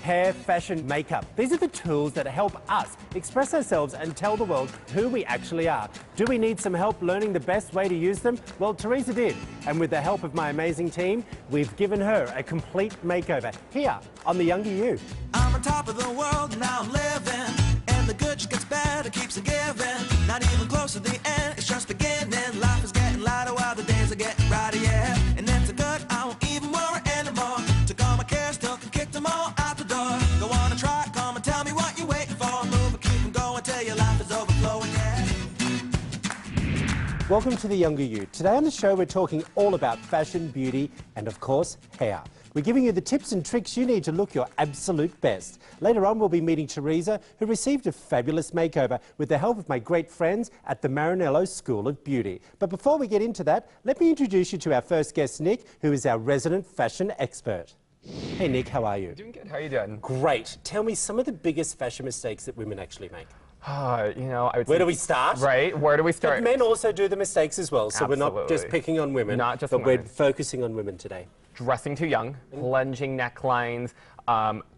hair, fashion, makeup. These are the tools that help us express ourselves and tell the world who we actually are. Do we need some help learning the best way to use them? Well, Teresa did. And with the help of my amazing team, we've given her a complete makeover here on The Younger You. I'm on top of the world, now I'm living. And the good just gets better, keeps it giving. Not even close to the end, it's just beginning. Life is getting lighter while the days are getting brighter, yeah. And it's a good, I won't even worry anymore. Took all my cares, still can kick them all out the door. Go on and try, come and tell me what you're waiting for. Move and keep them going till your life is overflowing, yeah. Welcome to The Younger You. Today on the show we're talking all about fashion, beauty and of course hair. We're giving you the tips and tricks you need to look your absolute best. Later on we'll be meeting Teresa, who received a fabulous makeover with the help of my great friends at the Marinello School of Beauty. But before we get into that, let me introduce you to our first guest, Nick, who is our resident fashion expert. Hey Nick, how are you? Doing good. How are you doing? Great. Tell me some of the biggest fashion mistakes that women actually make. You know, I would Where say, do we start? Right, where do we start? But men also do the mistakes as well, so Absolutely. we're not just picking on women, Not just but women. we're focusing on women today. Dressing too young, plunging necklines,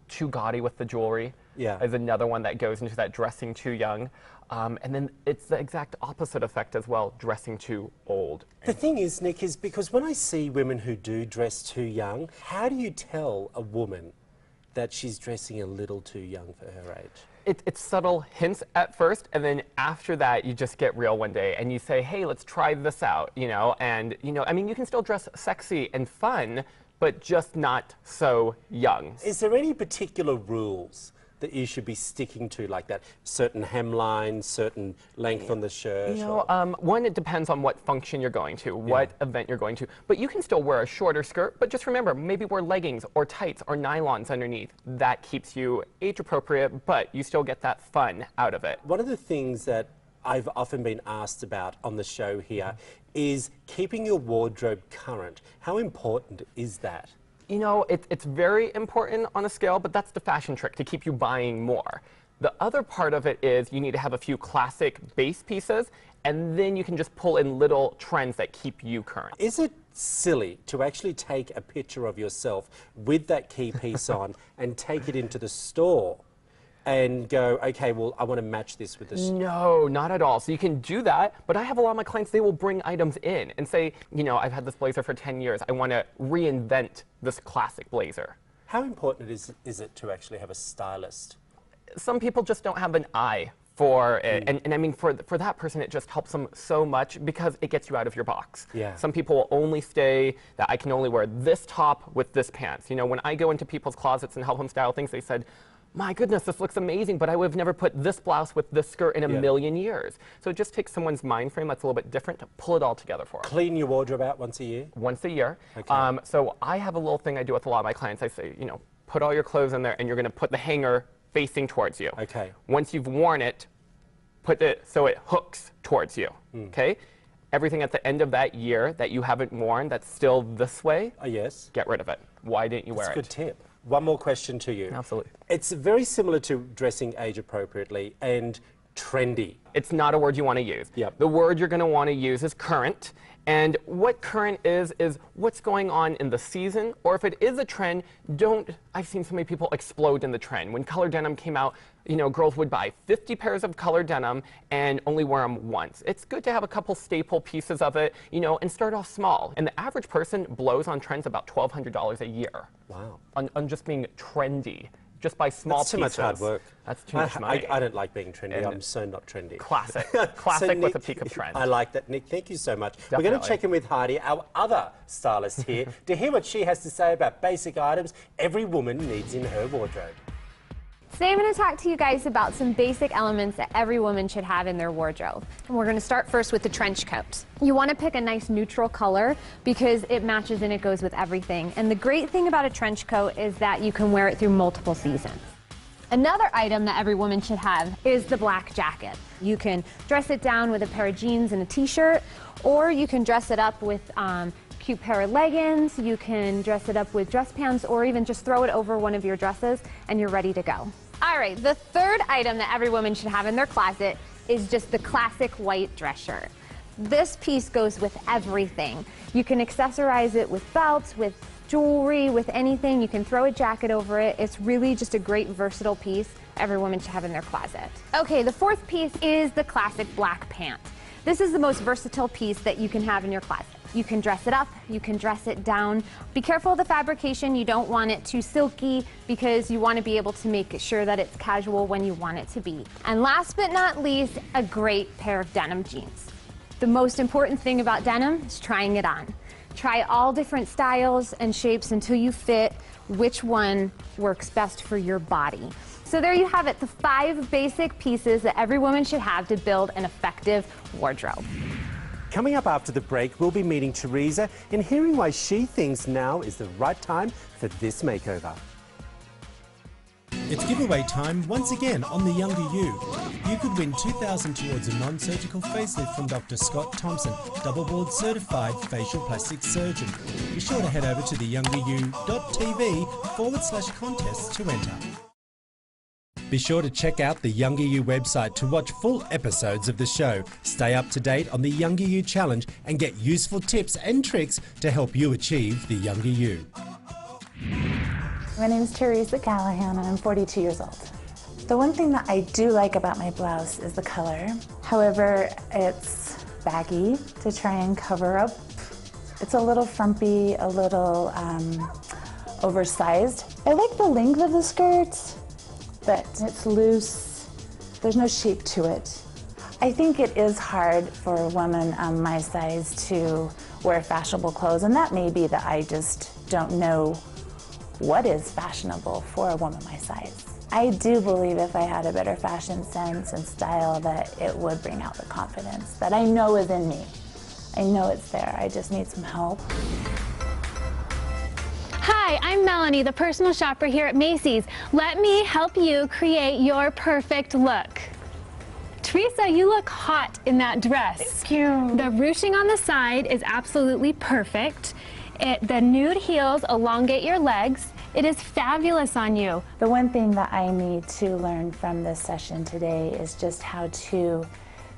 too gaudy with the jewelry is another one that goes into that dressing too young. And then it's the exact opposite effect as well, dressing too old. The thing is, Nick, is because when I see women who do dress too young, how do you tell a woman that she's dressing a little too young for her age? It's subtle hints at first, and then after that, you just get real one day, and you say, hey, let's try this out, you know? And, you know, I mean, you can still dress sexy and fun, but just not so young. Is there any particular rules that you should be sticking to, like that? Certain hemline, certain length on the shirt? You know, one, it depends on what function you're going to, what event you're going to. But you can still wear a shorter skirt, but just remember, maybe wear leggings or tights or nylons underneath. That keeps you age appropriate, but you still get that fun out of it. One of the things that I've often been asked about on the show here is keeping your wardrobe current. How important is that? You know, it's very important on a scale, but that's the fashion trick, to keep you buying more. The other part of it is you need to have a few classic base pieces, and then you can just pull in little trends that keep you current. Is it silly to actually take a picture of yourself with that key piece on and take it into the store and go, okay, well, I want to match this with this? No, not at all. So you can do that, but I have a lot of my clients, they will bring items in and say, you know, I've had this blazer for 10 years. I want to reinvent this classic blazer. How important is it to actually have a stylist? Some people just don't have an eye for it. And I mean, for that person, it just helps them so much because it gets you out of your box. Yeah. Some people will only stay that I can only wear this top with this pants. You know, when I go into people's closets and help them style things, they said, my goodness, this looks amazing, but I would have never put this blouse with this skirt in a million years. So it just takes someone's mind frame that's a little bit different to pull it all together for them. Clean your wardrobe out once a year? Once a year. Okay. So I have a little thing I do with a lot of my clients. I say, you know, put all your clothes in there and you're going to put the hanger facing towards you. Okay. Once you've worn it, put it so it hooks towards you. Okay? Everything at the end of that year that you haven't worn that's still this way, Yes. get rid of it. Why didn't you wear it? That's a good tip. One more question to you. Absolutely. It's very similar to dressing age appropriately and trendy. It's not a word you want to use. Yep. The word you're going to want to use is current. And what current is what's going on in the season, or if it is a trend, I've seen so many people explode in the trend. When color denim came out, you know, girls would buy 50 pairs of color denim and only wear them once. It's good to have a couple staple pieces of it, you know, and start off small. And the average person blows on trends about $1,200 a year. Wow. On just being trendy. Just by small pieces. That's too much hard work. That's too much money. I don't like being trendy. And I'm so not trendy. Classic. So Classic with Nick, a peak of trend. I like that, Nick. Thank you so much. Definitely. We're going to check in with Heidi, our other stylist here, to hear what she has to say about basic items every woman needs in her wardrobe. Today I'm going to talk to you guys about some basic elements that every woman should have in their wardrobe. And we're going to start first with the trench coat. You want to pick a nice neutral color because it matches and it goes with everything. And the great thing about a trench coat is that you can wear it through multiple seasons. Another item that every woman should have is the black jacket. You can dress it down with a pair of jeans and a t-shirt, or you can dress it up with cute pair of leggings, you can dress it up with dress pants, or even just throw it over one of your dresses and you're ready to go. All right, the third item that every woman should have in their closet is just the classic white dress shirt. This piece goes with everything. You can accessorize it with belts, with jewelry, with anything. You can throw a jacket over it. It's really just a great versatile piece every woman should have in their closet. Okay, the fourth piece is the classic black pant. This is the most versatile piece that you can have in your closet. You can dress it up, you can dress it down. Be careful of the fabrication. You don't want it too silky because you want to be able to make sure that it's casual when you want it to be. And last but not least, a great pair of denim jeans. The most important thing about denim is trying it on. Try all different styles and shapes until you fit which one works best for your body. So there you have it, the 5 basic pieces that every woman should have to build an effective wardrobe. Coming up after the break, we'll be meeting Teresa and hearing why she thinks now is the right time for this makeover. It's giveaway time once again on The Younger You. You could win $2,000 towards a non-surgical facelift from Dr. Scott Thompson, double board certified facial plastic surgeon. Be sure to head over to theyoungeryou.tv/contests to enter. Be sure to check out the Younger You website to watch full episodes of the show. Stay up to date on the Younger You Challenge and get useful tips and tricks to help you achieve the Younger You. My name is Teresa Callahan and I'm 42 years old. The one thing that I do like about my blouse is the color. However, it's baggy to try and cover up. It's a little frumpy, a little oversized. I like the length of the skirt, but it's loose. There's no shape to it. I think it is hard for a woman my size to wear fashionable clothes, and that may be that I just don't know what is fashionable for a woman my size. I do believe if I had a better fashion sense and style that it would bring out the confidence that I know is in me. I know it's there, I just need some help. Hi, I'm Melanie, the personal shopper here at Macy's. Let me help you create your perfect look. Teresa, you look hot in that dress. Thank you. The ruching on the side is absolutely perfect. The nude heels elongate your legs. It is fabulous on you. The one thing that I need to learn from this session today is just how to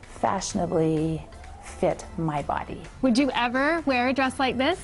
fashionably fit my body. Would you ever wear a dress like this?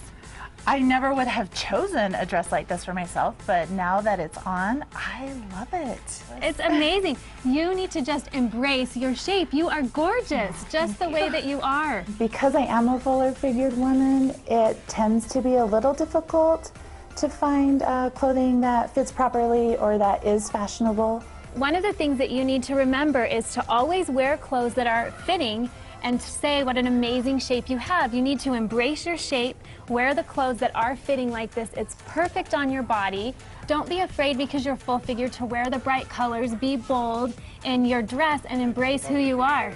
I never would have chosen a dress like this for myself, but now that it's on, I love it. It's amazing. You need to just embrace your shape. You are gorgeous, just the way that you are. Because I am a fuller figured woman, it tends to be a little difficult to find clothing that fits properly or that is fashionable. One of the things that you need to remember is to always wear clothes that are fitting and say what an amazing shape you have. You need to embrace your shape, wear the clothes that are fitting like this. It's perfect on your body. Don't be afraid because you're full figure to wear the bright colors, be bold in your dress and embrace who you are.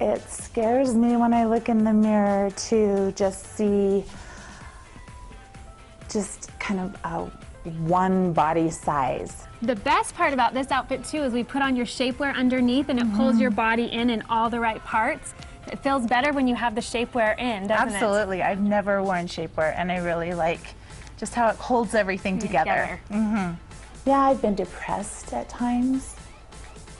It scares me when I look in the mirror to just see just kind of one body size. The best part about this outfit too is we put on your shapewear underneath and it pulls your body in all the right parts. It feels better when you have the shapewear in, doesn't it? Absolutely. I've never worn shapewear, and I really like just how it holds everything together. Yeah, I've been depressed at times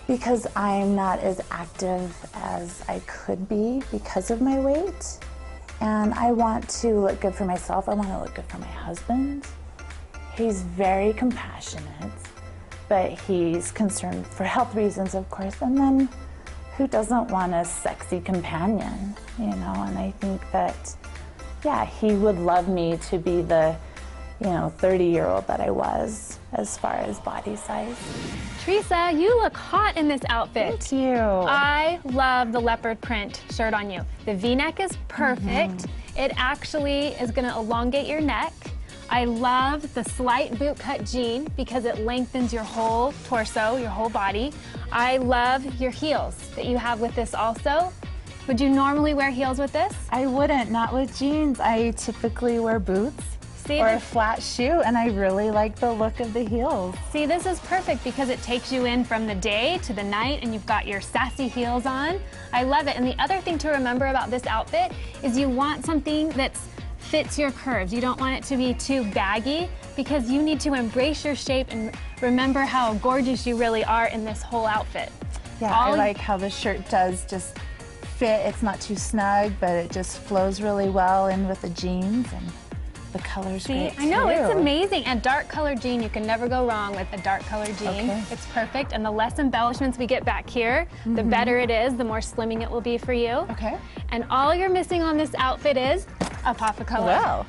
because I'm not as active as I could be because of my weight. And I want to look good for myself. I want to look good for my husband. He's very compassionate, but he's concerned for health reasons, of course. And then who doesn't want a sexy companion, you know? And I think that, yeah, he would love me to be the, 30-year-old that I was as far as body size. Teresa, you look hot in this outfit. Thank you. I love the leopard print shirt on you. The V-neck is perfect. It actually is going to elongate your neck. I love the slight boot cut jean because it lengthens your whole torso, your whole body. I love your heels that you have with this also. Would you normally wear heels with this? I wouldn't, not with jeans. I typically wear boots or a flat shoe, and I really like the look of the heels. See, this is perfect because it takes you in from the day to the night and you've got your sassy heels on. I love it. And the other thing to remember about this outfit is you want something that fits your curves. You don't want it to be too baggy because you need to embrace your shape and remember how gorgeous you really are in this whole outfit. Yeah, I like how the shirt does just fit. It's not too snug, but it just flows really well in with the jeans. And The color's See, great I know, it's too. amazing. And dark colored jean, you can never go wrong with a dark colored jean. Okay. It's perfect. And the less embellishments we get back here, the better it is, the more slimming it will be for you. Okay. And all you're missing on this outfit is a pop of color. Wow.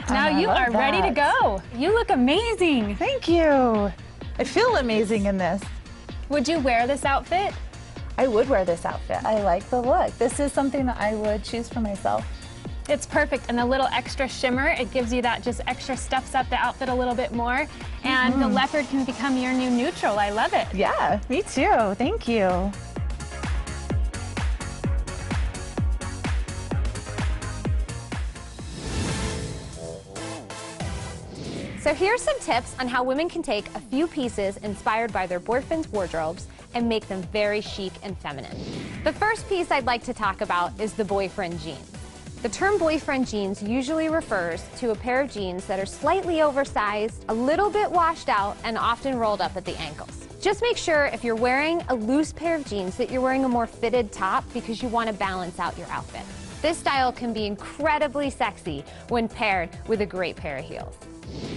Now I you love are ready to that. go. You look amazing. Thank you. I feel amazing in this. Would you wear this outfit? I would wear this outfit. I like the look. This is something that I would choose for myself. It's perfect, and the little extra shimmer, it gives you that just extra steps up the outfit a little bit more, and the leopard can become your new neutral. I love it. Yeah, me too. Thank you. So here's some tips on how women can take a few pieces inspired by their boyfriend's wardrobes and make them very chic and feminine. The first piece I'd like to talk about is the boyfriend jeans. The term boyfriend jeans usually refers to a pair of jeans that are slightly oversized, a little bit washed out, and often rolled up at the ankles. Just make sure if you're wearing a loose pair of jeans that you're wearing a more fitted top because you want to balance out your outfit. This style can be incredibly sexy when paired with a great pair of heels.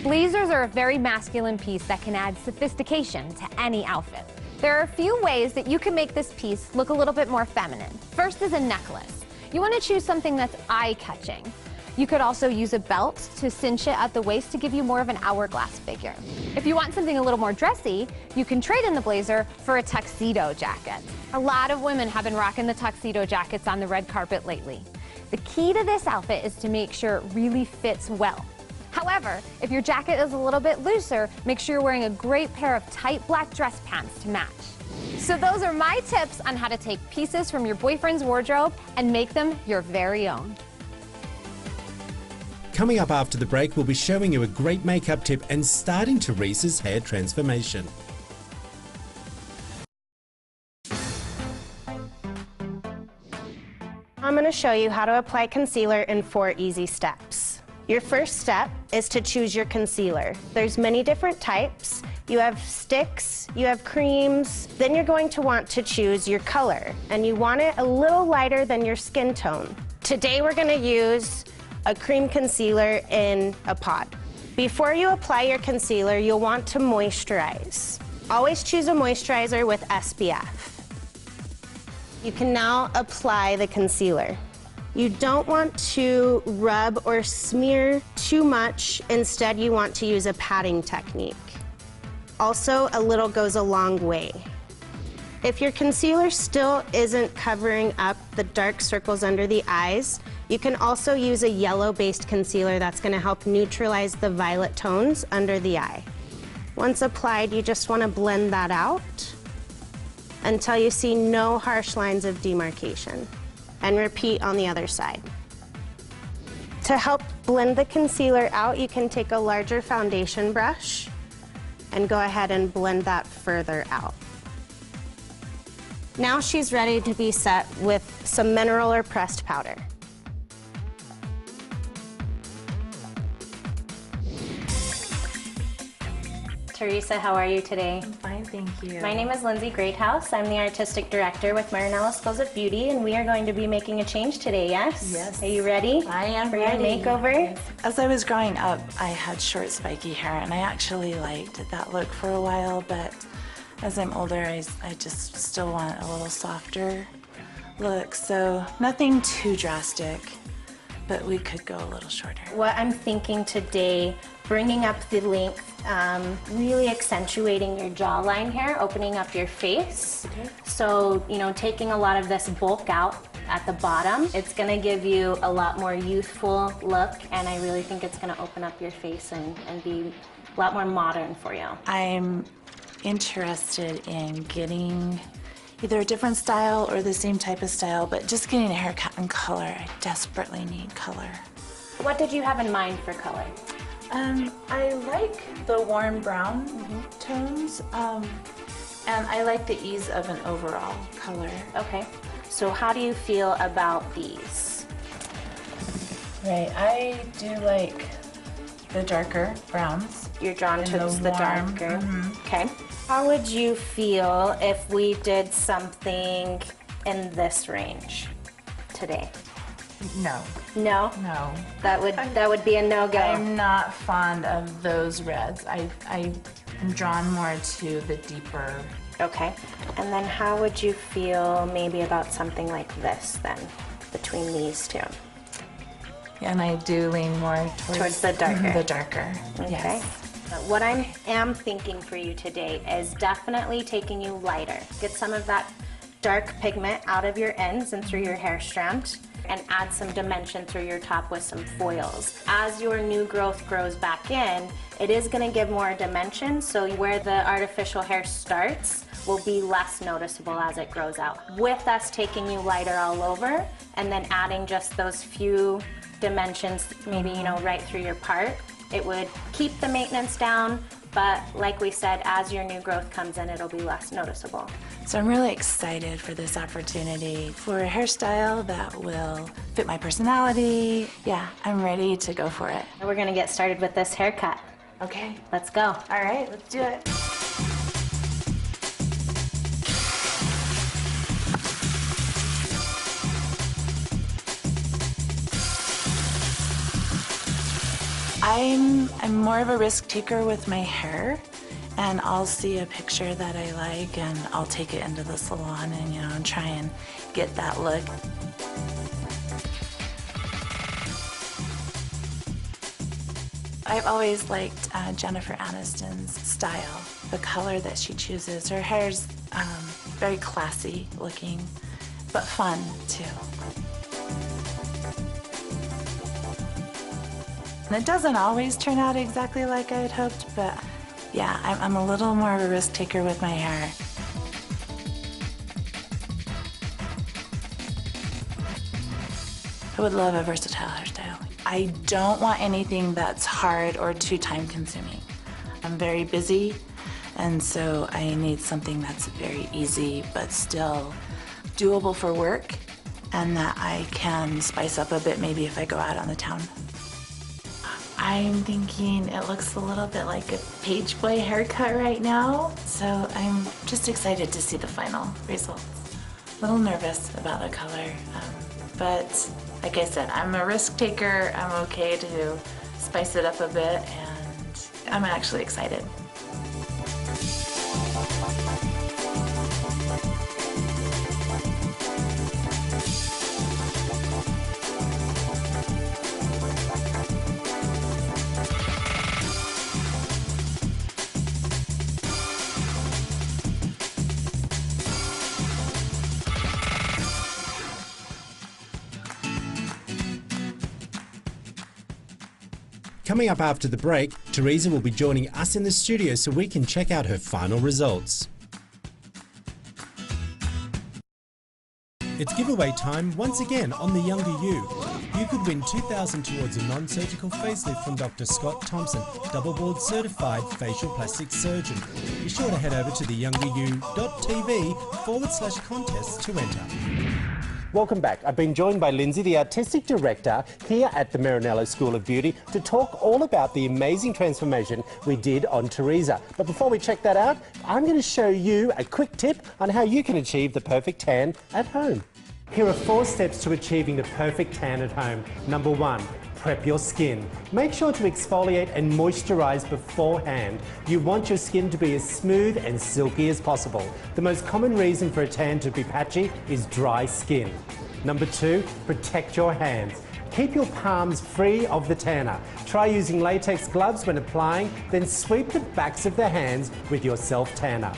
Blazers are a very masculine piece that can add sophistication to any outfit. There are a few ways that you can make this piece look a little bit more feminine. First is a necklace. You want to choose something that's eye-catching. You could also use a belt to cinch it at the waist to give you more of an hourglass figure. If you want something a little more dressy, you can trade in the blazer for a tuxedo jacket. A lot of women have been rocking the tuxedo jackets on the red carpet lately. The key to this outfit is to make sure it really fits well. However, if your jacket is a little bit looser, make sure you're wearing a great pair of tight black dress pants to match. So those are my tips on how to take pieces from your boyfriend's wardrobe and make them your very own. Coming up after the break, we'll be showing you a great makeup tip and starting Teresa's hair transformation. I'm going to show you how to apply concealer in 4 easy steps. Your first step is to choose your concealer. There's many different types. You have sticks, you have creams, then you're going to want to choose your color, and you want it a little lighter than your skin tone. Today we're going to use a cream concealer in a pod. Before you apply your concealer, you'll want to moisturize. Always choose a moisturizer with SPF. You can now apply the concealer. You don't want to rub or smear too much. Instead, you want to use a patting technique. Also, a little goes a long way. If your concealer still isn't covering up the dark circles under the eyes, you can also use a yellow-based concealer that's going to help neutralize the violet tones under the eye. Once applied, you just want to blend that out until you see no harsh lines of demarcation. And repeat on the other side. To help blend the concealer out, you can take a larger foundation brush and go ahead and blend that further out. Now she's ready to be set with some mineral or pressed powder. Teresa, how are you today? I'm fine, thank you. My name is Lindsay Greathouse. I'm the Artistic Director with Marinello Schools of Beauty, and we are going to be making a change today, yes? Yes. Are you ready? I am for ready. your makeover? As I was growing up, I had short, spiky hair, and I actually liked that look for a while, but as I'm older, I just still want a little softer look, so nothing too drastic, but we could go a little shorter. What I'm thinking today, bringing up the length, really accentuating your jawline here, opening up your face. Okay. So, you know, taking a lot of this bulk out at the bottom, it's gonna give you a lot more youthful look, and I really think it's gonna open up your face and be a lot more modern for you. I'm interested in getting either a different style or the same type of style, but just getting a haircut and color. I desperately need color. What did you have in mind for color? I like the warm brown tones, and I like the ease of an overall color. Okay, so how do you feel about these? Right, I do like the darker browns. You're drawn towards the warm, darker. Okay. How would you feel if we did something in this range today? No. No? No. That would be a no-go. I'm not fond of those reds. I am drawn more to the deeper. Okay. And then how would you feel maybe about something like this then, between these two? And I do lean more towards the darker. The darker. Okay. Yes. What I am thinking for you today is definitely taking you lighter. Get some of that dark pigment out of your ends and through your hair strand, and add some dimension through your top with some foils. As your new growth grows back in, it is going to give more dimension, so where the artificial hair starts will be less noticeable as it grows out. With us taking you lighter all over and then adding just those few dimensions, maybe, you know, right through your part, it would keep the maintenance down, but like we said, as your new growth comes in, it'll be less noticeable. So I'm really excited for this opportunity for a hairstyle that will fit my personality. Yeah, I'm ready to go for it. We're gonna get started with this haircut. Okay. Let's go. All right, let's do it. I'm more of a risk taker with my hair, and I'll see a picture that I like and I'll take it into the salon and, you know, try and get that look. I've always liked Jennifer Aniston's style, the color that she chooses. Her hair's very classy looking, but fun too. And it doesn't always turn out exactly like I had hoped, but yeah, I'm a little more of a risk taker with my hair. I would love a versatile hairstyle. I don't want anything that's hard or too time consuming. I'm very busy, and so I need something that's very easy but still doable for work, and that I can spice up a bit maybe if I go out on the town. I'm thinking it looks a little bit like a page boy haircut right now, so I'm just excited to see the final results. A little nervous about the color, but like I said, I'm a risk taker. I'm okay to spice it up a bit, and I'm actually excited. Coming up after the break, Teresa will be joining us in the studio so we can check out her final results. It's giveaway time once again on The Younger You. You could win $2,000 towards a non-surgical facelift from Dr. Scott Thompson, double board certified facial plastic surgeon. Be sure to head over to theyoungeryou.tv/contests to enter. Welcome back. I've been joined by Lindsay, the Artistic Director here at the Marinello School of Beauty, to talk all about the amazing transformation we did on Teresa. But before we check that out, I'm going to show you a quick tip on how you can achieve the perfect tan at home. Here are 4 steps to achieving the perfect tan at home. Number 1. Prep your skin. Make sure to exfoliate and moisturize beforehand. You want your skin to be as smooth and silky as possible. The most common reason for a tan to be patchy is dry skin. Number 2, protect your hands. Keep your palms free of the tanner. Try using latex gloves when applying, then sweep the backs of the hands with your self-tanner.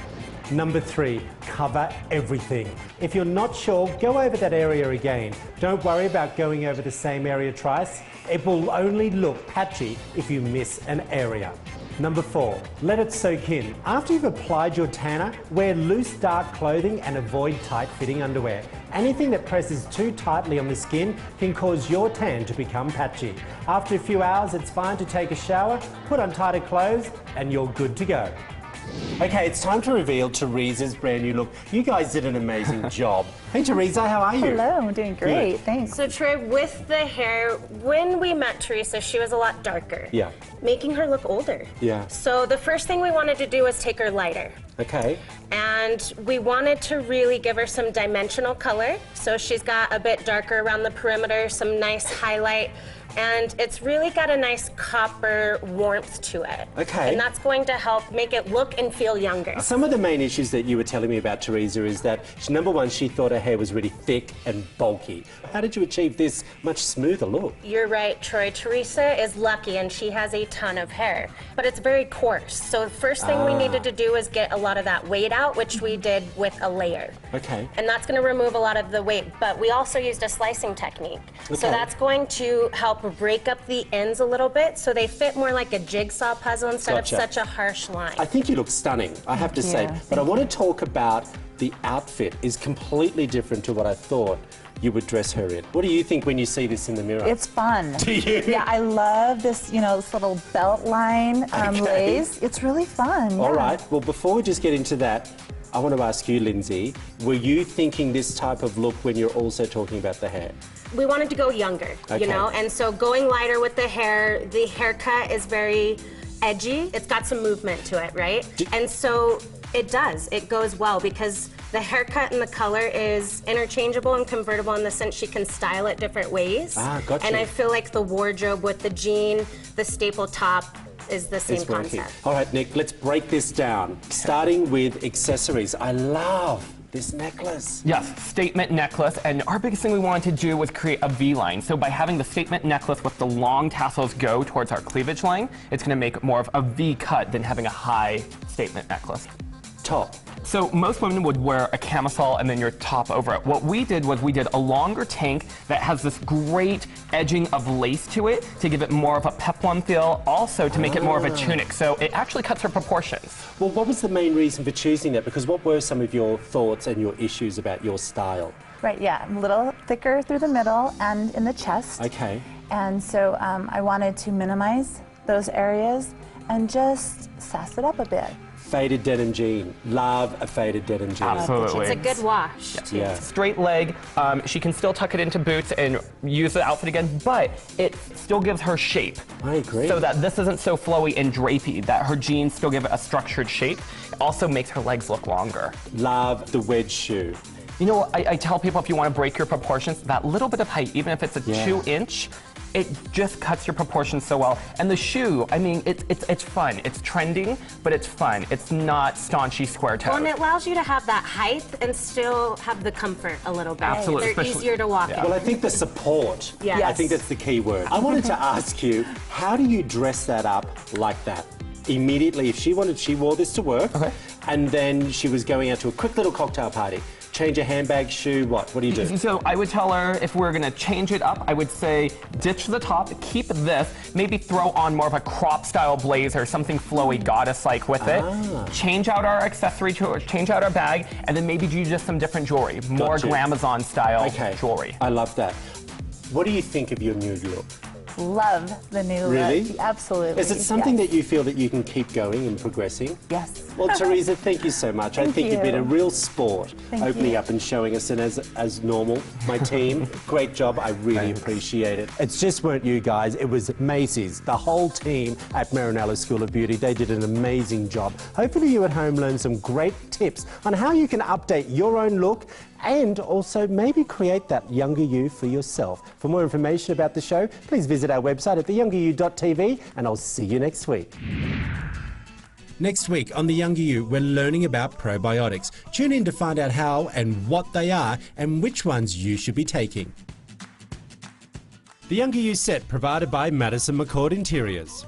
Number 3, cover everything. If you're not sure, go over that area again. Don't worry about going over the same area twice. It will only look patchy if you miss an area. Number 4, let it soak in. After you've applied your tanner, wear loose dark clothing and avoid tight-fitting underwear. Anything that presses too tightly on the skin can cause your tan to become patchy. After a few hours, it's fine to take a shower, put on tighter clothes, and you're good to go. Okay, it's time to reveal Teresa's brand new look. You guys did an amazing job. Hey, Teresa, how are you? Hello, I'm doing great, Good. thanks. So Troy, with the hair, when we met Teresa, she was a lot darker. Yeah. Making her look older. Yeah. So the first thing we wanted to do was take her lighter. Okay. And we wanted to really give her some dimensional color. So she's got a bit darker around the perimeter, some nice highlight, and it's really got a nice copper warmth to it. Okay. And that's going to help make it look and feel younger. Some of the main issues that you were telling me about Teresa is that, number one, she thought her hair was really thick and bulky. How did you achieve this much smoother look? You're right, Troy. Teresa is lucky and she has a ton of hair, but it's very coarse. So the first thing we needed to do is get a lot of that weight out, which we did with a layer. Okay. And that's going to remove a lot of the weight, but we also used a slicing technique. Okay. So that's going to help break up the ends a little bit so they fit more like a jigsaw puzzle instead Gotcha. of such a harsh line. I think you look stunning, I have to say. But I want to talk about the outfit is completely different to what I thought you would dress her in. What do you think when you see this in the mirror? It's fun. Do you? Yeah, I love this, you know, this little belt line lace. It's really fun. All yeah. right, well, before we just get into that, I want to ask you, Lindsay, were you thinking this type of look when you're also talking about the hair? We wanted to go younger, Okay. you know, and so going lighter with the haircut is very edgy. It's got some movement to it, right? And so it does. It goes well because the haircut and the color is interchangeable and convertible in the sense she can style it different ways. Gotcha. And I feel like the wardrobe with the jean, the staple top, is the same It's working. concept. All right, Nick, let's break this down. Starting with accessories. I love this necklace. Yes, statement necklace, and our biggest thing we wanted to do was create a V-line. So by having the statement necklace with the long tassels go towards our cleavage line, it's gonna make more of a V cut than having a high statement necklace. Top. So most women would wear a camisole and then your top over it. What we did was we did a longer tank that has this great edging of lace to it to give it more of a peplum feel, also to make it more of a tunic. So it actually cuts her proportions. Well, what was the main reason for choosing that? Because what were some of your thoughts and your issues about your style? Right, yeah, a little thicker through the middle and in the chest. Okay. And so I wanted to minimize those areas and just sass it up a bit. Faded denim jean. Love a faded denim jean. Absolutely. It's a good wash, too. Yeah. Straight leg, she can still tuck it into boots and use the outfit again, but it still gives her shape. I agree. So that this isn't so flowy and drapey, that her jeans still give it a structured shape. It also makes her legs look longer. Love the wedge shoe. You know, I tell people if you want to break your proportions, that little bit of height, even if it's a 2-inch, it just cuts your proportions so well. And the shoe, I mean, it's fun. It's trending, but it's fun. It's not staunchy square toe. Well, and it allows you to have that height and still have the comfort a little bit. Absolutely. They're easier to walk in. Well, I think the support. Yes. I think that's the key word. I wanted to ask you, how do you dress that up like that? Immediately, if she wore this to work, and then she was going out to a quick little cocktail party. Change a handbag, shoe, what? What do you do? So I would tell her if we're gonna change it up, I would say ditch the top, keep this, maybe throw on more of a crop style blazer, something flowy, goddess-like with it. Change out our accessory, change out our bag, and then maybe do just some different jewelry, more Gotcha. glamazon style jewelry. I love that. What do you think of your new look? Love the new Really? look. Absolutely. Is it something that you feel that you can keep going and progressing? Yes. Well, Teresa, thank you so much. I Thank think you've been a you. real sport Thank opening you. up and showing us, and as normal, my team, great job. I really appreciate it. It's just weren't you guys, it was Macy's, the whole team at Marinello School of Beauty. They did an amazing job. Hopefully you at home learned some great tips on how you can update your own look and also maybe create that younger you for yourself. For more information about the show, please visit our website at theyoungeryou.tv, and I'll see you next week. Next week on The Younger You, we're learning about probiotics. Tune in to find out how and what they are and which ones you should be taking. The Younger You set provided by Madison McCord Interiors.